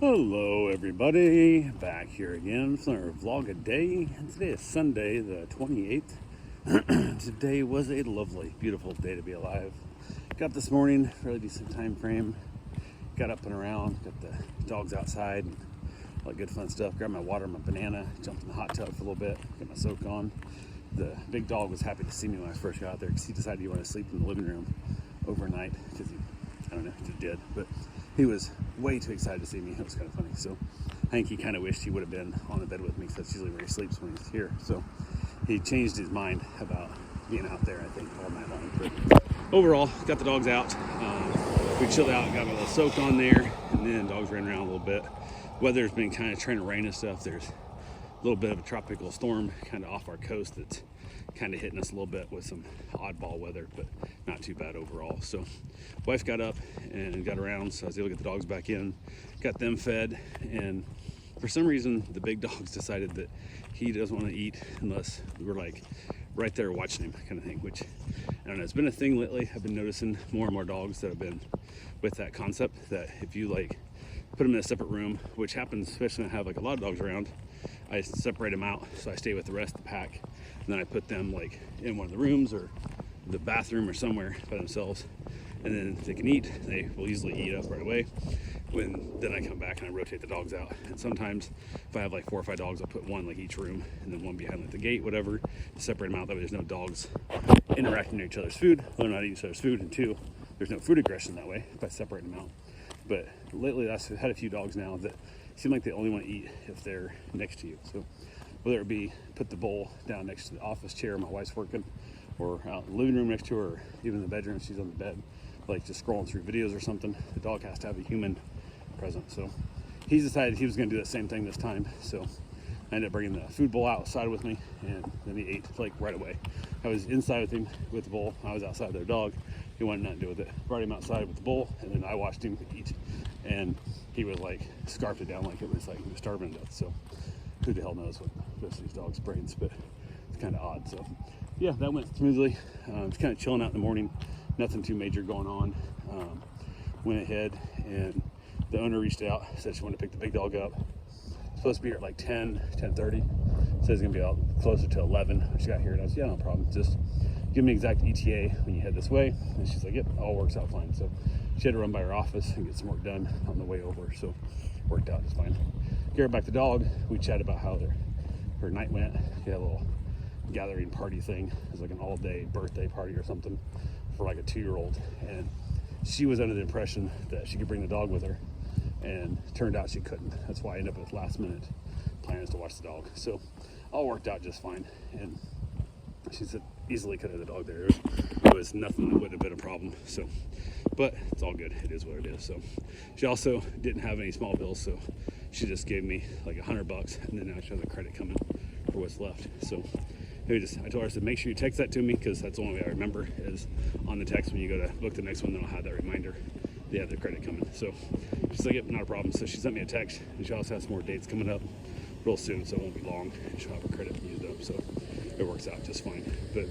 Hello everybody, back here again for our vlog a day. Today is Sunday the 28th. Today was a lovely, beautiful day to be alive. Got up this morning, really decent time frame. Got up and around, got the dogs outside, and all that good fun stuff. Grabbed my water, my banana, jumped in the hot tub for a little bit, got my soak on. The big dog was happy to see me when I first got out there because he decided he wanted to sleep in the living room overnight because I don't know, he just did, but he was way too excited to see me. It was kind of funny. So I think he kind of wished he would have been on the bed with me because that's usually where he sleeps when he's here. So he changed his mind about being out there, I think, all night long. But overall, got the dogs out. We chilled out, got a little soak on there, and then dogs ran around a little bit. Weather's been kind of trying to rain and stuff. There's a little bit of a tropical storm kind of off our coast that's kind of hitting us a little bit with some oddball weather, but not too bad overall. So wife got up and got around, so I was able to get the dogs back in, got them fed, and for some reason the big dog's decided that he doesn't want to eat unless we're like right there watching him, kind of thing, which I don't know, it's been a thing lately. I've been noticing more and more dogs that have been with that concept that if you like put them in a separate room, which happens especially when I have like a lot of dogs around, I separate them out so I stay with the rest of the pack, and then I put them like in one of the rooms or the bathroom or somewhere by themselves, and then they can eat. They will easily eat up right away. Then I come back and I rotate the dogs out. And sometimes if I have like 4 or 5 dogs, I'll put one like each room and then one behind like the gate, whatever, to separate them out. That way there's no dogs interacting with each other's food. They're not eating each other's food, and 2, there's no food aggression that way by separating them out. But lately I've had a few dogs now that seem like they only want to eat if they're next to you. So whether it be put the bowl down next to the office chair my wife's working, or out in the living room next to her, or even in the bedroom she's on the bed, like just scrolling through videos or something, the dog has to have a human present. So he's decided he was going to do that same thing this time. So I ended up bringing the food bowl outside with me, and then he ate like right away. I was inside with him with the bowl. I was outside with their dog. He wanted nothing to do with it. Brought him outside with the bowl, and then I watched him eat, and he was like scarfed it down like it was like he was starving to death. So who the hell knows what goes to these dogs' brains, but it's kind of odd. So yeah, that went smoothly. It's kind of chilling out in the morning. Nothing too major going on. Went ahead, and the owner reached out, said she wanted to pick the big dog up. Supposed to be here at like 10:30. Says it's gonna be out closer to 11 when she got here, and I was, yeah, no problem. Just give me exact ETA when you head this way. And she's like, yep, all works out fine. So she had to run by her office and get some work done on the way over. So worked out just fine. Get her back the dog. We chatted about how her night went. She had a little gathering party thing. It was like an all-day birthday party or something for like a 2-year-old, and she was under the impression that she could bring the dog with her, and turned out she couldn't. That's why I ended up with last-minute plans to watch the dog. So all worked out just fine, and she said easily could have the dog there. It was nothing that would have been a problem. So, but it's all good. It is what it is. So she also didn't have any small bills, so she just gave me like $100, and then now she has a credit coming for what's left. So I told her, I said, make sure you text that to me, because that's the only way I remember is on the text. When you go to book the next one, then I'll have that reminder they have the credit coming. So she's like, yep, not a problem. So she sent me a text, and she also has some more dates coming up real soon, so it won't be long, and she'll have her credit used up. So it works out just fine. But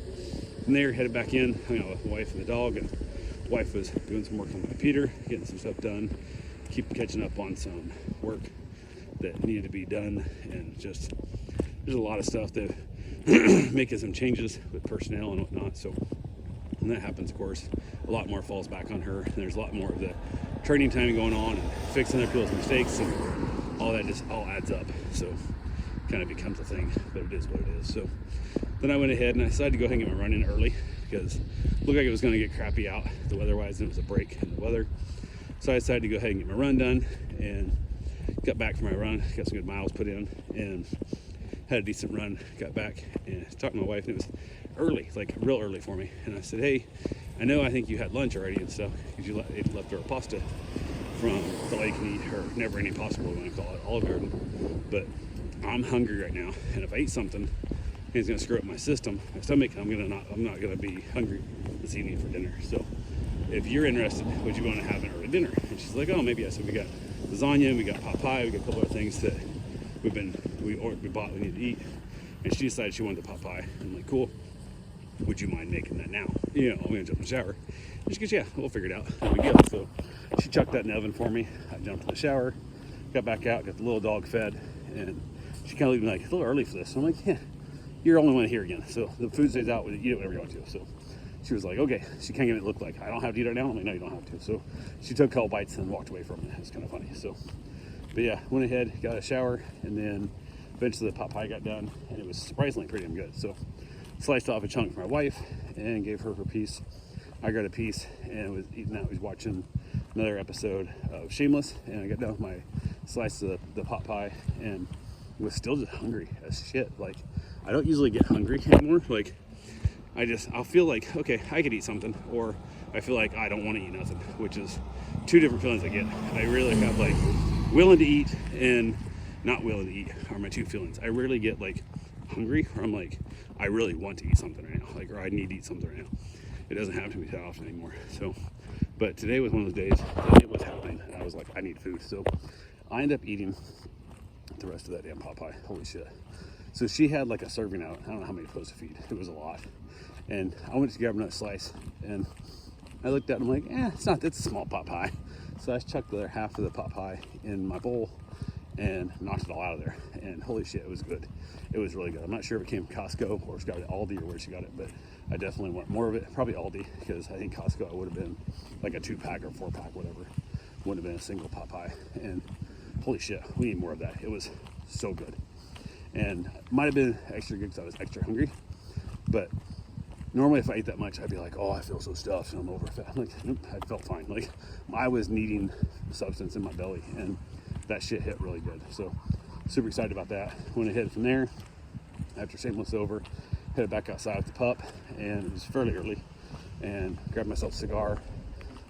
from there, headed back in, hung out with my wife and the dog, and wife was doing some work on my computer, getting some stuff done, keep catching up on some work that needed to be done, and just there's a lot of stuff that making some changes with personnel and whatnot. So when that happens, of course, a lot more falls back on her, and there's a lot more of the training time going on and fixing other people's mistakes, and all that just all adds up. So kind of becomes a thing, but it is what it is. So then I went ahead and I decided to go ahead and get my run in early, because it looked like it was going to get crappy out the weather-wise, and it was a break in the weather. So I decided to go ahead and get my run done, and got back from my run, got some good miles put in, and had a decent run. Got back and talked to my wife, and it was early, like real early for me. And I said, hey, I think you had lunch already and stuff, because you left her a pasta from the lake and eat, or never any pasta, we're going to call it, Olive Garden. But I'm hungry right now, and if I eat something, it's going to screw up my system, my stomach. I'm not going to be hungry this evening for dinner. So if you're interested, would you want to have an early dinner? And she's like, oh, maybe. I said, we got lasagna, we got pot pie, we got a couple of things that we bought, we need to eat. And she decided she wanted the pot pie. I'm like, cool, would you mind making that now? I'm gonna jump in the shower. And she goes, yeah, we'll figure it out, no big deal. So she chucked that in the oven for me. I jumped in the shower, got back out, got the little dog fed, and she kind of looked at me like, a little early for this. So I'm like, yeah, you're the only one here again. So the food stays out, eat it whatever you want to. So she was like, okay. She kind of gave it look like, I don't have to eat it now. I'm like, no, you don't have to. So she took a couple bites and walked away from it. It's kind of funny. So, but yeah, went ahead, got a shower, and then eventually the pot pie got done, and it was surprisingly pretty damn good. So sliced off a chunk for my wife and gave her piece. I got a piece and was eating that. I was watching another episode of Shameless, and I got done with my slice of the pot pie and was still just hungry as shit. Like, I don't usually get hungry anymore. Like, I'll feel like, okay, I could eat something, or I feel like I don't want to eat nothing, which is two different feelings I get. I really have like willing to eat and not willing to eat are my two feelings. I rarely get like hungry, or I'm like, I really want to eat something right now, like, or I need to eat something right now. It doesn't happen to me that often anymore. So, but today was one of those days that it was happening, and I was like, I need food. So I ended up eating the rest of that damn pot pie. Holy shit. So she had like a serving out. I don't know how many supposed to feed. It was a lot. And I went to grab another slice, and I looked at it, and I'm like, it's a small pot pie. So I chucked the other half of the pot pie in my bowl and knocked it all out of there. And holy shit, it was good. It was really good. I'm not sure if it came from Costco or she got it at Aldi or where she got it, but I definitely want more of it. Probably Aldi, because I think Costco would have been like a 2-pack or 4-pack, whatever. Wouldn't have been a single pot pie. And holy shit, we need more of that. It was so good. And might have been extra good because I was extra hungry, but normally if I ate that much, I'd be like, oh, I feel so stuffed and I'm overfed. I'm like, nope, I felt fine. Like, I was needing substance in my belly, and that shit hit really good. So super excited about that. Went ahead from there, after Shameless over, headed back outside with the pup, and it was fairly early, and grabbed myself a cigar,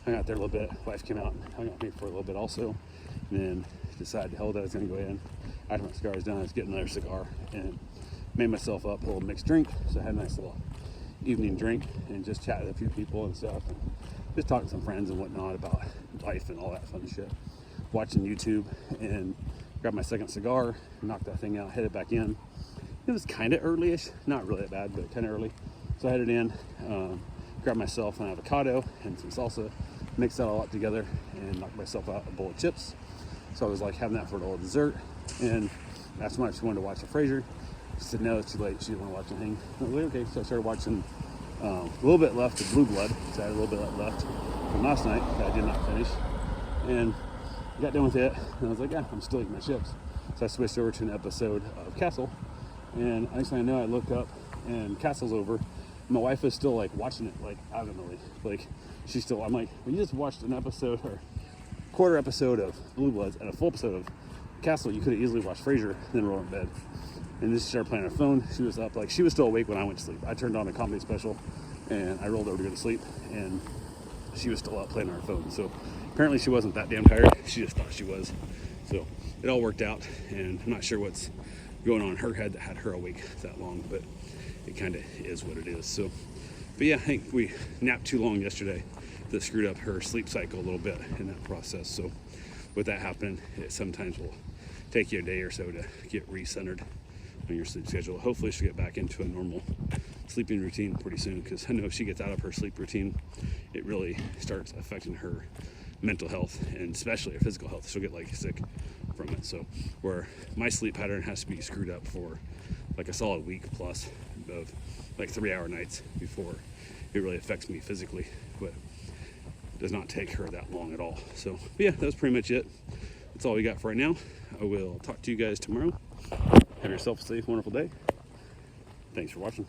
hung out there a little bit. Wife came out and hung out with me for a little bit also, and then decided hell that I was going to go in. After my cigar was done, I was getting another cigar and made myself up a little mixed drink. So I had a nice little evening drink and just chatted with a few people and stuff, and just talking to some friends and whatnot about life and all that fun shit. Watching YouTube, and grabbed my second cigar, knocked that thing out, headed back in. It was kind of early-ish, not really that bad, but kind of early. So I headed in, grabbed myself an avocado and some salsa, mixed that all up together, and knocked myself out a bowl of chips. So I was like having that for a little dessert, and that's when I just wanted to watch the Frasier. She said no, it's too late, she didn't want to watch anything. I was like, okay, so I started watching a little bit left of Blue Blood, so I had a little bit left from last night that I did not finish. And I got done with it, and I was like, yeah, I'm still eating my chips. So I switched over to an episode of Castle, and next thing I know, I look up, and Castle's over. My wife is still like watching it, like adamantly. Like, she's still, I'm like, well, you just watched an episode, or quarter episode of Blue Bloods and a full episode of Castle. You could have easily watched Frasier, then roll in bed. And then she started playing her phone. She was up, like, she was still awake when I went to sleep. I turned on a comedy special, and I rolled over to go to sleep, and she was still up playing on her phone. So apparently she wasn't that damn tired. She just thought she was. So it all worked out, and I'm not sure what's going on in her head that had her awake that long, but it kind of is what it is. So, but yeah, I think we napped too long yesterday that screwed up her sleep cycle a little bit in that process. So with that happening, it sometimes will take you a day or so to get re-centered on your sleep schedule. Hopefully she'll get back into a normal sleeping routine pretty soon, because I know if she gets out of her sleep routine, it really starts affecting her mental health, and especially her physical health. She'll get like sick from it. So where my sleep pattern has to be screwed up for like a solid week plus of like 3-hour nights before it really affects me physically, but it does not take her that long at all. So but yeah, that's pretty much it. That's all we got for right now. I will talk to you guys tomorrow. Have yourself a safe, wonderful day. Thanks for watching.